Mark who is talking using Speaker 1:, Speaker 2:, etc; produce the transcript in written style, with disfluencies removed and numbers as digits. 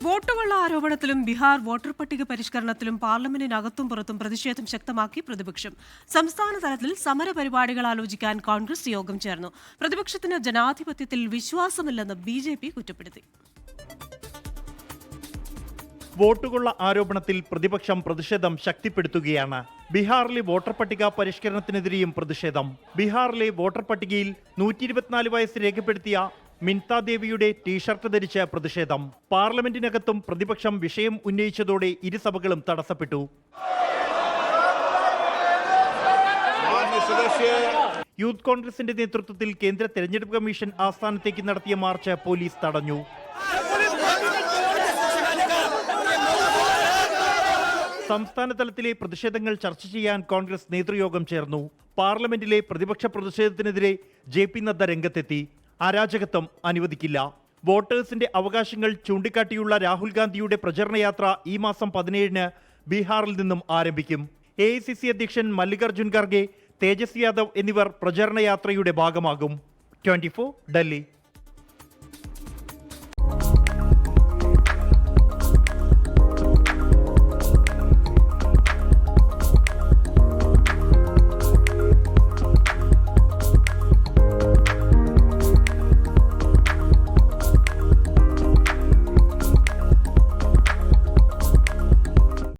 Speaker 1: വോട്ടുകൊള്ള ആരോപണത്തിലും Bihar voter പട്ടിക പരിഷ്കരണത്തിലും പാർലമെന്റിനകത്തും പുറത്തും പ്രതിഷേധം ശക്തമാക്കി പ്രതിപക്ഷം. സംസ്ഥാന തലത്തിൽ സമരപരിപാടികൾ ആലോചിക്കാൻ കോൺഗ്രസ് യോഗം ചേർന്നു. പ്രതിപക്ഷത്തിന് ജനാധിപത്യത്തിൽ വിശ്വാസമില്ലെന്ന് ബിജെപി കുറ്റപ്പെടുത്തി.
Speaker 2: വോട്ടുകൊള്ള ആരോപണത്തിൽ പ്രതിപക്ഷം പ്രതിഷേധം ശക്തിപ്പെടുത്തുകയാണ്. ബീഹാറിലെ വോട്ടർ പട്ടിക പരിഷ്കരണത്തിനെതിരെയും പ്രതിഷേധം. ബീഹാറിലെ വോട്ടർ പട്ടികയിൽ 124 വയസ്സ് രേഖപ്പെടുത്തിയ മിൻതാ ദേവിയുടെ ടീഷർട്ട് ധരിച്ച് പ്രതിഷേധം. പാർലമെന്റിനകത്തും പ്രതിപക്ഷം വിഷയം ഉന്നയിച്ചതോടെ ഇരുസഭകളും തടസ്സപ്പെട്ടു. യൂത്ത് കോൺഗ്രസിന്റെ നേതൃത്വത്തിൽ കേന്ദ്ര തെരഞ്ഞെടുപ്പ് കമ്മീഷൻ ആസ്ഥാനത്തേക്ക് നടത്തിയ മാർച്ച് പോലീസ് തടഞ്ഞു. സംസ്ഥാന തലത്തിലെ പ്രതിഷേധങ്ങൾ ചർച്ച ചെയ്യാൻ കോൺഗ്രസ് നേതൃയോഗം ചേർന്നു. പാർലമെന്റിലെ പ്രതിപക്ഷ പ്രതിഷേധത്തിനെതിരെ JP നദ്ദ രംഗത്തെത്തി. അരാജകത്വം അനുവദിക്കില്ല. വോട്ടേഴ്സിന്റെ അവകാശങ്ങൾ ചൂണ്ടിക്കാട്ടിയുള്ള രാഹുൽ ഗാന്ധിയുടെ പ്രചരണയാത്ര ഈ മാസം 17-ന് ബീഹാറിൽ നിന്നും ആരംഭിക്കും. AICC അധ്യക്ഷൻ മല്ലികാർജുൻ ഖാർഗെ, തേജസ്വി യാദവ് എന്നിവർ പ്രചരണയാത്രയുടെ ഭാഗമാകും. 24 ഡൽഹി.